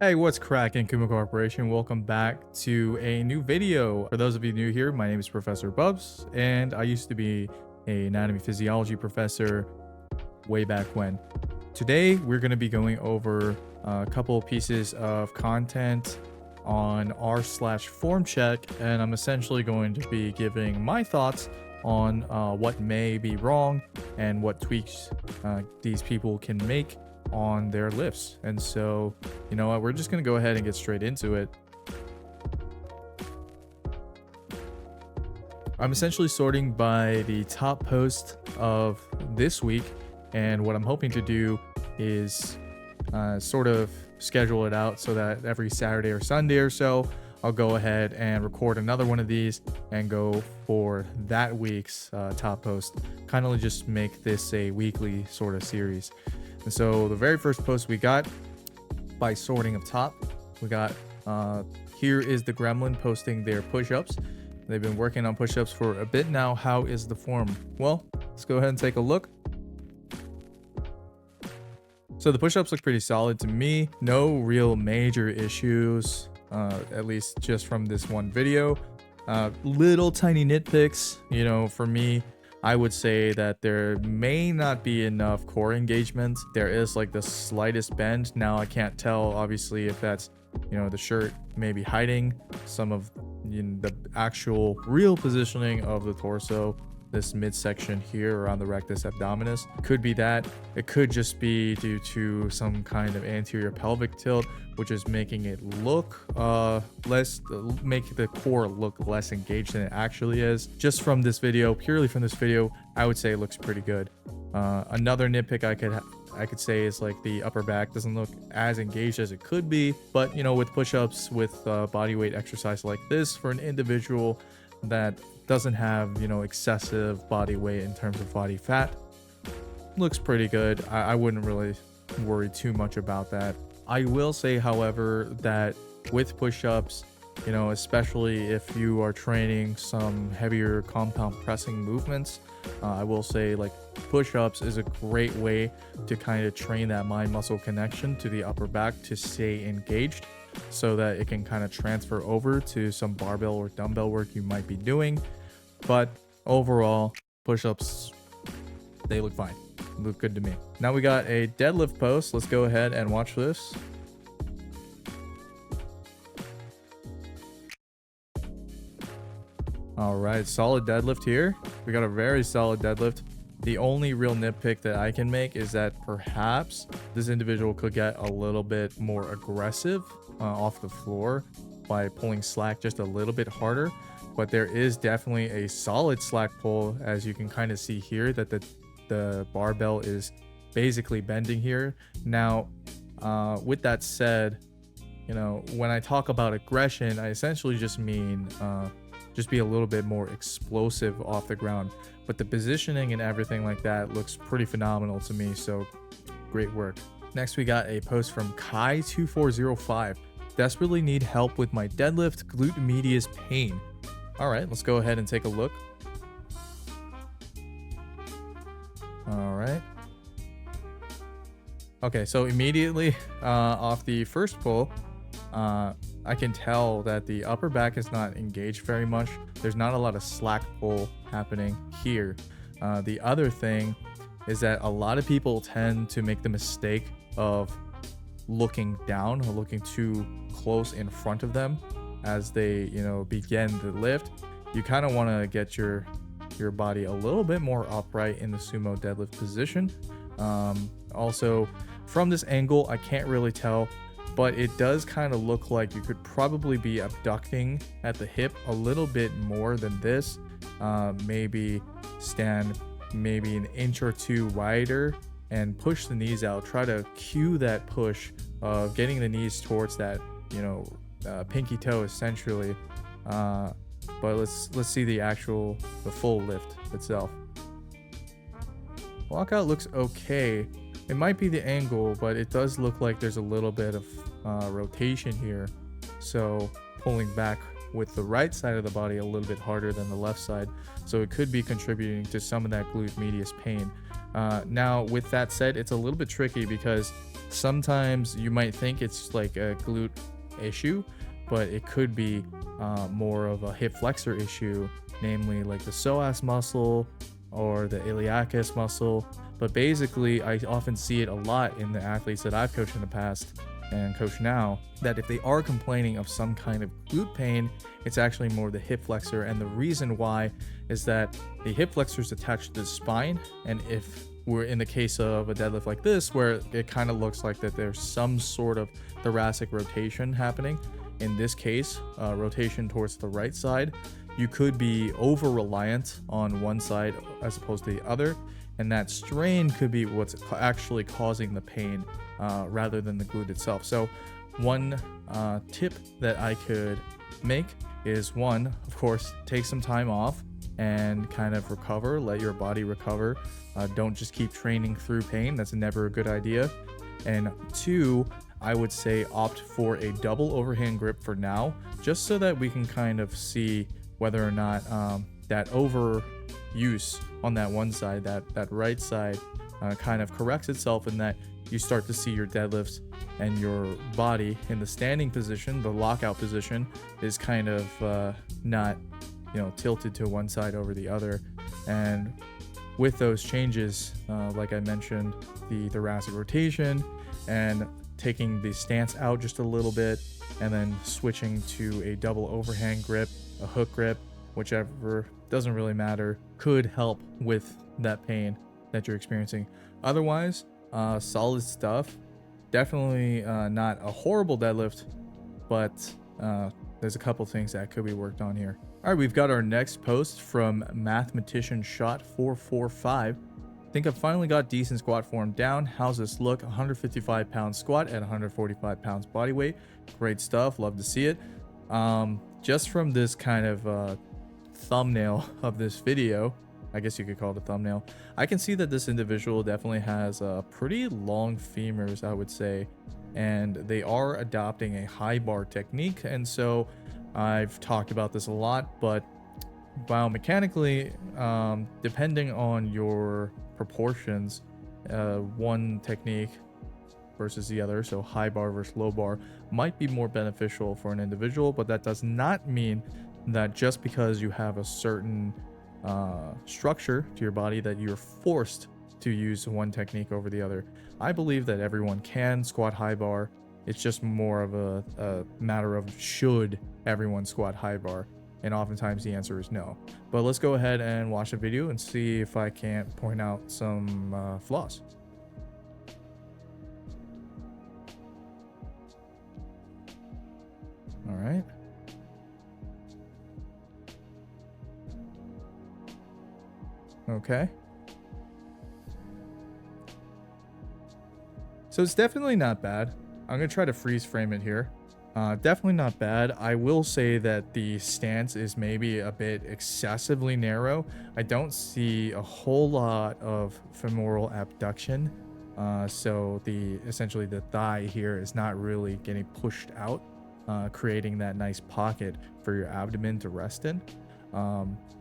Hey, what's crackin', Kuma Corporation? Welcome back to a new video. For those of you new here, my name is Professor Bubs, and I used to be an anatomy physiology professor way back when. Today, we're going to be going over a couple pieces of content on r/FormCheck, and I'm essentially going to be giving my thoughts on what may be wrong and what tweaks these people can make on their lifts. And so, you know what, we're just gonna go ahead and get straight into it. I'm essentially sorting by the top post of this week, and what I'm hoping to do is sort of schedule it out so that every Saturday or Sunday or so I'll go ahead and record another one of these and go for that week's top post, kind of just make this a weekly sort of series. And so the very first post we got, by sorting up top, we got here is the Gremlin posting their push-ups. They've been working on push-ups for a bit now. How is the form? Well, let's go ahead and take a look. So the push-ups look pretty solid to me. No real major issues, at least just from this one video. Little tiny nitpicks, you know, for me. I would say that there may not be enough core engagement. There is like the slightest bend. Now I can't tell obviously if that's, you know, the shirt maybe hiding some of the actual real positioning of the torso. This midsection here around the rectus abdominis could be that. It could just be due to some kind of anterior pelvic tilt, which is making it look make the core look less engaged than it actually is. Just from this video, purely from this video, I would say it looks pretty good. Another nitpick I could say is like the upper back doesn't look as engaged as it could be, but you know, with push-ups, with body weight exercise like this for an individual that doesn't have, you know, excessive body weight in terms of body fat, looks pretty good. I wouldn't really worry too much about that. I will say, however, that with push-ups, you know, especially if you are training some heavier compound pressing movements, I will say like push-ups is a great way to kind of train that mind muscle connection to the upper back to stay engaged, so that it can kind of transfer over to some barbell or dumbbell work you might be doing. But overall, push-ups, they look fine. Look good to me. Now we got a deadlift post. Let's go ahead and watch this. All right, solid deadlift here. We got a very solid deadlift. The only real nitpick that I can make is that perhaps this individual could get a little bit more aggressive off the floor by pulling slack just a little bit harder. But there is definitely a solid slack pull, as you can kind of see here, that the barbell is basically bending here. Now, with that said, you know, when I talk about aggression, I essentially just mean just be a little bit more explosive off the ground. But the positioning and everything like that looks pretty phenomenal to me, so great work. Next, we got a post from Kai2405. Desperately need help with my deadlift glute medius pain. All right, let's go ahead and take a look. All right. Okay, so immediately off the first pull, I can tell that the upper back is not engaged very much. There's not a lot of slack pull happening here. The other thing is that a lot of people tend to make the mistake of looking down or looking too close in front of them as they, you know, begin the lift. You kind of want to get your body a little bit more upright in the sumo deadlift position. Also, from this angle, I can't really tell, but it does kind of look like you could probably be abducting at the hip a little bit more than this. Maybe stand maybe an inch or two wider and push the knees out. Try to cue that push of getting the knees towards that, you know, pinky toe essentially. But let's see the full lift itself. Walkout looks okay. It might be the angle, but it does look like there's a little bit of rotation here. So pulling back with the right side of the body a little bit harder than the left side. So it could be contributing to some of that glute medius pain. Now, with that said, it's a little bit tricky because sometimes you might think it's like a glute issue, but it could be more of a hip flexor issue, namely like the psoas muscle or the iliacus muscle. But basically, I often see it a lot in the athletes that I've coached in the past and coach now, that if they are complaining of some kind of glute pain, it's actually more the hip flexor. And the reason why is that the hip flexor is attached to the spine, and if we're in the case of a deadlift like this, where it kind of looks like that there's some sort of thoracic rotation happening, in this case rotation towards the right side, you could be over reliant on one side as opposed to the other, and that strain could be what's actually causing the pain rather than the glute itself. So one tip that I could make is, one, of course, take some time off and kind of recover, let your body recover. Don't just keep training through pain. That's never a good idea. And two, I would say opt for a double overhand grip for now, just so that we can kind of see whether or not that overuse on that one side, that right side, kind of corrects itself, and that you start to see your deadlifts and your body in the standing position, the lockout position, is kind of not, tilted to one side over the other. And with those changes, like I mentioned, the thoracic rotation and taking the stance out just a little bit, and then switching to a double overhand grip, a hook grip, whichever, doesn't really matter, could help with that pain that you're experiencing. Otherwise, solid stuff. Definitely not a horrible deadlift, but there's a couple things that could be worked on here. All right, we've got our next post from Mathematician Shot 445. Think I've finally got decent squat form down. How's this look? 155 pound squat at 145 pounds body weight. Great stuff. Love to see it. Just from this kind of thumbnail of this video, I guess you could call it a thumbnail, I can see that this individual definitely has pretty long femurs, I would say, and they are adopting a high bar technique. And so I've talked about this a lot, but biomechanically, depending on your proportions, one technique versus the other, so high bar versus low bar, might be more beneficial for an individual. But that does not mean that just because you have a certain structure to your body that you're forced to use one technique over the other. I believe that everyone can squat high bar. It's just more of a matter of should everyone squat high bar, and oftentimes the answer is no. But let's go ahead and watch the video and see if I can't point out some flaws. All right. Okay. So it's definitely not bad. I'm going to try to freeze frame it here. Definitely not bad. I will say that the stance is maybe a bit excessively narrow. I don't see a whole lot of femoral abduction. So essentially the thigh here is not really getting pushed out, creating that nice pocket for your abdomen to rest in.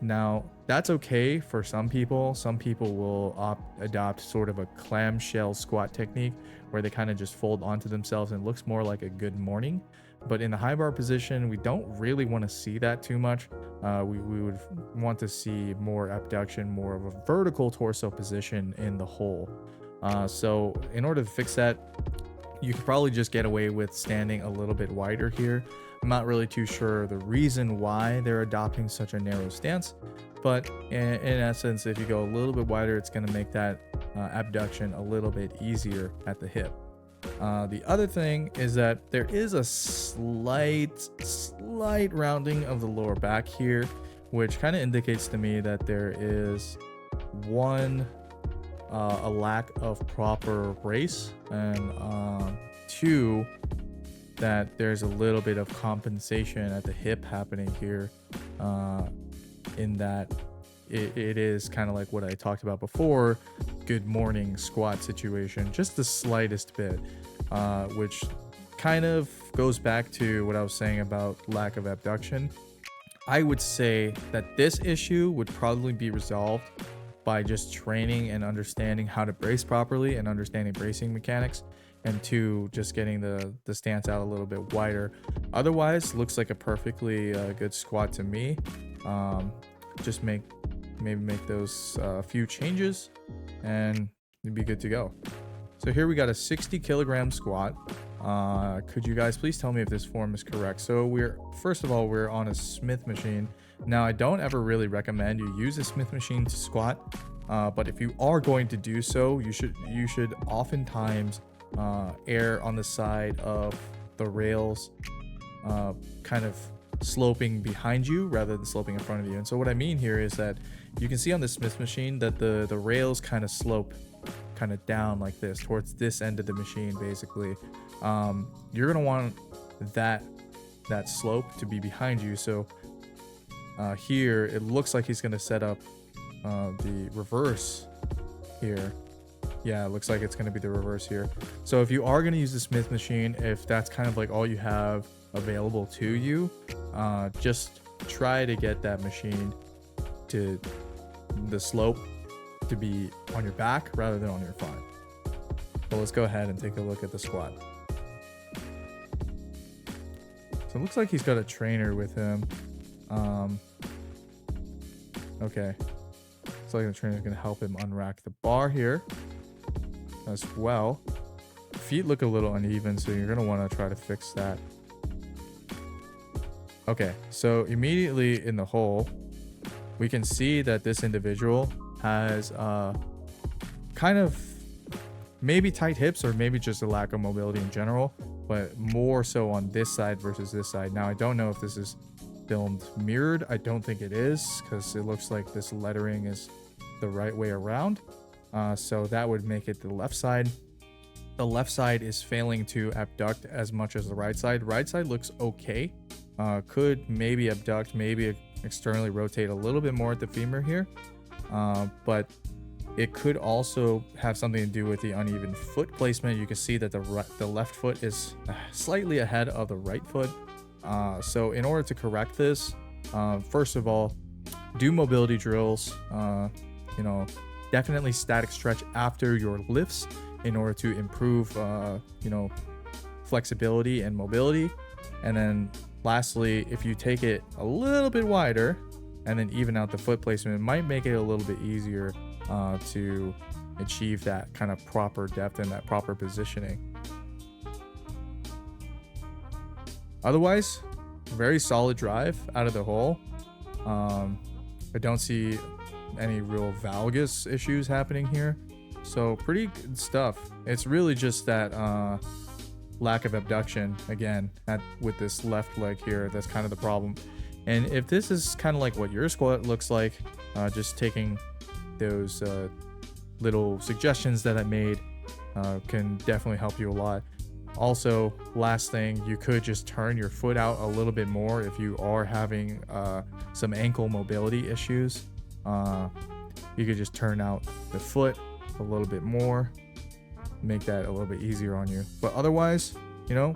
Now that's okay for some people. Some people will adopt sort of a clamshell squat technique where they kind of just fold onto themselves and it looks more like a good morning. But in the high bar position, we don't really want to see that too much. We would want to see more abduction, more of a vertical torso position in the hole. So in order to fix that, you could probably just get away with standing a little bit wider here. I'm not really too sure the reason why they're adopting such a narrow stance, but in essence, if you go a little bit wider, it's going to make that abduction a little bit easier at the hip. The other thing is that there is a slight rounding of the lower back here, which kind of indicates to me that there is a lack of proper brace, and two, that there's a little bit of compensation at the hip happening here, in that it is kind of like what I talked about before, good morning squat situation, just the slightest bit, which kind of goes back to what I was saying about lack of abduction. I would say that this issue would probably be resolved by just training and understanding how to brace properly and understanding bracing mechanics. and 2, just getting the stance out a little bit wider. Otherwise, looks like a perfectly good squat to me. Just maybe make those few changes and you'd be good to go. So here we got a 60 kilogram squat. Could you guys please tell me if this form is correct? So first of all, we're on a Smith machine. Now, I don't ever really recommend you use a Smith machine to squat, but if you are going to do so, you should oftentimes err on the side of the rails kind of sloping behind you rather than sloping in front of you. And so what I mean here is that you can see on the Smith machine that the rails kind of slope kind of down like this towards this end of the machine. Basically, you're gonna want that slope to be behind you. So here it looks like he's gonna set up the reverse here. Yeah, it looks like it's gonna be the reverse here. So if you are gonna use the Smith machine, if that's kind of like all you have available to you, just try to get that machine to the slope to be on your back rather than on your front. But let's go ahead and take a look at the squat. So it looks like he's got a trainer with him. Okay, looks like the trainer's gonna help him unrack the bar here as well. Feet look a little uneven, so you're gonna want to try to fix that. Okay, so immediately in the hole, we can see that this individual has kind of maybe tight hips or maybe just a lack of mobility in general, but more so on this side versus this side. Now, I don't know if this is filmed mirrored. I don't think it is, because it looks like this lettering is the right way around. So that would make it the left side. The left side is failing to abduct as much as the right side. Right side looks okay. Could maybe abduct, maybe externally rotate a little bit more at the femur here. But it could also have something to do with the uneven foot placement. You can see that the left foot is slightly ahead of the right foot. So in order to correct this, first of all, do mobility drills. Definitely static stretch after your lifts in order to improve flexibility and mobility. And then lastly, if you take it a little bit wider and then even out the foot placement, it might make it a little bit easier to achieve that kind of proper depth and that proper positioning. Otherwise, very solid drive out of the hole. I don't see any real valgus issues happening here, so pretty good stuff. It's really just that lack of abduction again with this left leg here that's kind of the problem. And if this is kind of like what your squat looks like, just taking those little suggestions that I made can definitely help you a lot. Also, last thing, you could just turn your foot out a little bit more if you are having some ankle mobility issues. You could just turn out the foot a little bit more, make that a little bit easier on you. But otherwise, a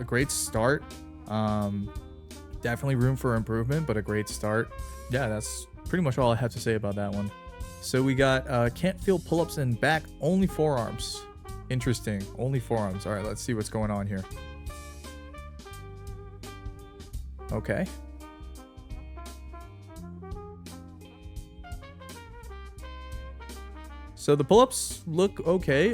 great start. Definitely room for improvement, but a great start. Yeah, that's pretty much all I have to say about that one. So we got can't feel pull-ups in back, only forearms. Interesting, only forearms. All right, let's see what's going on here. Okay. So the pull-ups look okay.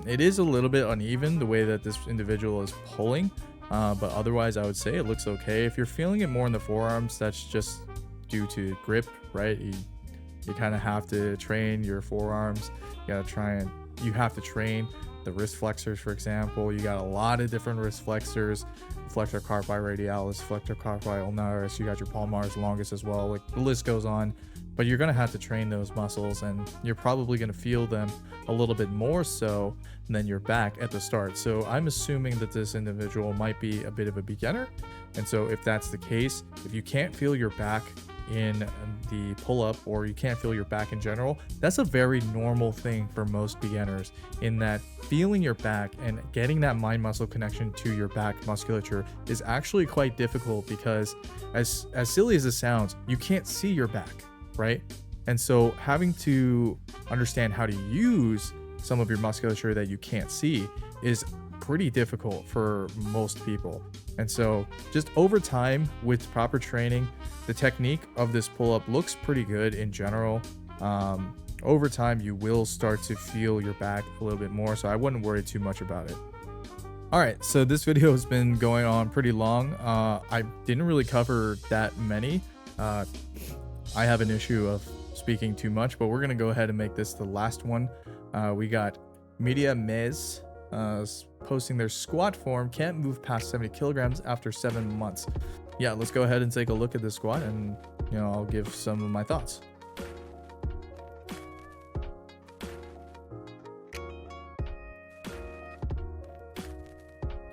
It is a little bit uneven the way that this individual is pulling, but otherwise I would say it looks okay. If you're feeling it more in the forearms, that's just due to grip, right? You kind of have to train your forearms. You have to train the wrist flexors, for example. You got a lot of different wrist flexors: flexor carpi radialis, flexor carpi ulnaris. You got your palmaris longus as well. Like, the list goes on. But you're going to have to train those muscles, and you're probably going to feel them a little bit more so than your back at the start. So I'm assuming that this individual might be a bit of a beginner. And so if that's the case, if you can't feel your back in the pull-up, or you can't feel your back in general, that's a very normal thing for most beginners, in that feeling your back and getting that mind muscle connection to your back musculature is actually quite difficult, because as silly as it sounds, you can't see your back, right? And so having to understand how to use some of your musculature that you can't see is pretty difficult for most people. And so just over time with proper training, the technique of this pull-up looks pretty good in general. Over time, you will start to feel your back a little bit more, so I wouldn't worry too much about it. All right, so this video has been going on pretty long. I didn't really cover that many. I have an issue of speaking too much, but we're gonna go ahead and make this the last one. We got Media Mez posting their squat form can't move past 70 kilograms after 7 months. Yeah, let's go ahead and take a look at this squat, and I'll give some of my thoughts.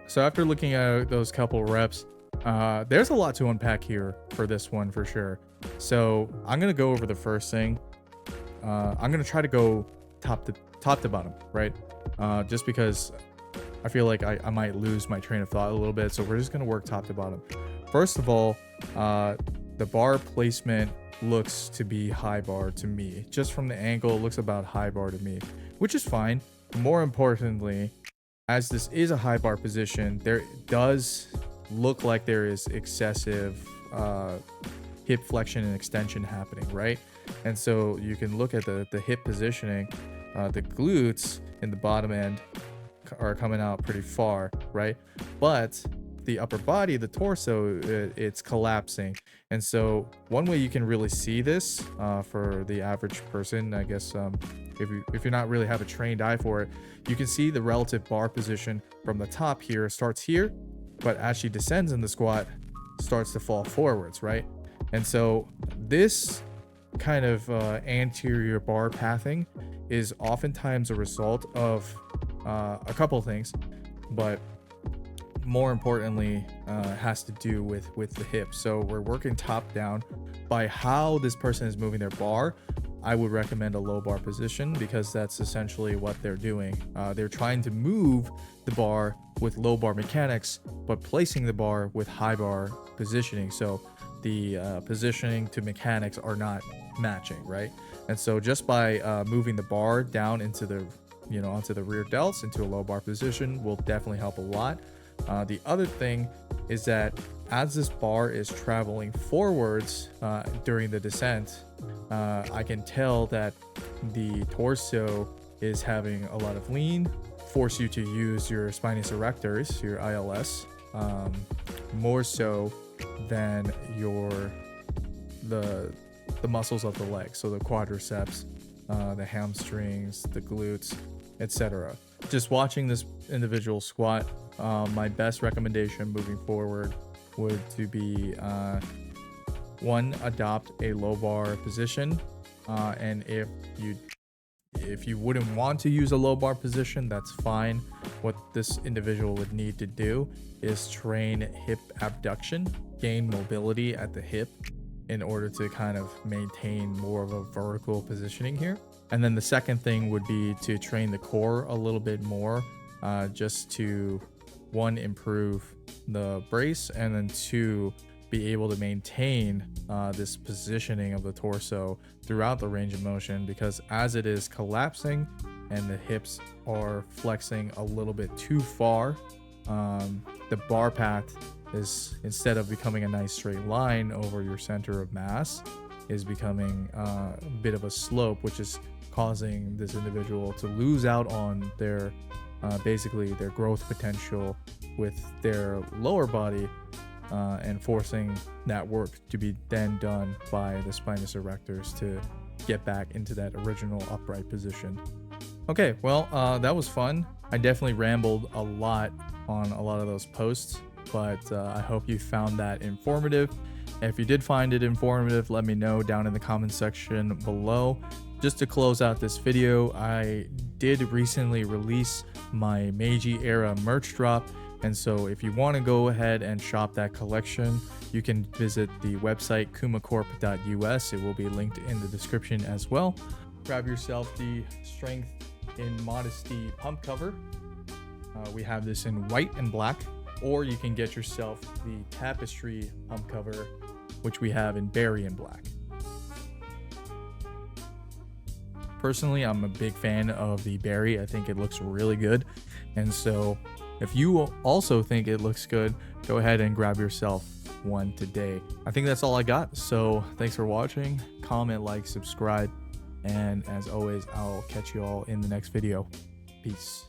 So after looking at those couple reps, there's a lot to unpack here for this one for sure. So I'm gonna go over the first thing. I'm gonna try to go top to bottom, right? Just because I feel like I might lose my train of thought a little bit. So we're just gonna work top to bottom. First of all, the bar placement looks to be high bar to me. Just from the angle, it looks about high bar to me, which is fine. More importantly, as this is a high bar position, there does look like there is excessive hip flexion and extension happening, right? And so you can look at the hip positioning. The glutes in the bottom end are coming out pretty far, right? But the upper body, the torso, it's collapsing. And so one way you can really see this for the average person, I guess, if you're not really have a trained eye for it, you can see the relative bar position from the top here starts here, but as she descends in the squat, starts to fall forwards, right? And so this kind of anterior bar pathing is oftentimes a result of a couple things, but more importantly has to do with the hips. So we're working top down. By how this person is moving their bar, I would recommend a low bar position, because that's essentially what they're doing. They're trying to move the bar with low bar mechanics, but placing the bar with high bar positioning. So the positioning to mechanics are not matching, right? And so just by moving the bar down into the onto the rear delts into a low bar position will definitely help a lot. The other thing is that as this bar is traveling forwards during the descent, I can tell that the torso is having a lot of lean, force you to use your spinous erectors, your ILS, more so than the muscles of the leg, so the quadriceps, the hamstrings, the glutes, etc. Just watching this individual squat, my best recommendation moving forward would to be one, adopt a low bar position, and if you wouldn't want to use a low bar position, that's fine. What this individual would need to do is train hip abduction, gain mobility at the hip in order to kind of maintain more of a vertical positioning here. And then the second thing would be to train the core a little bit more, just to one, improve the brace, and then two, be able to maintain this positioning of the torso throughout the range of motion, because as it is collapsing and the hips are flexing a little bit too far, the bar path is, instead of becoming a nice straight line over your center of mass, is becoming a bit of a slope, which is causing this individual to lose out on their basically their growth potential with their lower body, and forcing that work to be then done by the spinous erectors to get back into that original upright position. Okay, well, that was fun. I definitely rambled a lot on a lot of those posts, but I hope you found that informative. If you did find it informative, let me know down in the comment section below. Just to close out this video, I did recently release my Meiji era merch drop, and so if you want to go ahead and shop that collection, you can visit the website kumacorp.us. It will be linked in the description as well. Grab yourself the Strength in Modesty pump cover. We have this in white and black, or you can get yourself the Tapestry pump cover, which we have in berry and black. Personally, I'm a big fan of the berry. I think it looks really good, And so if you also think it looks good, go ahead and grab yourself one today. I think that's all I got. So thanks for watching. Comment, like, subscribe, and as always, I'll catch you all in the next video. Peace.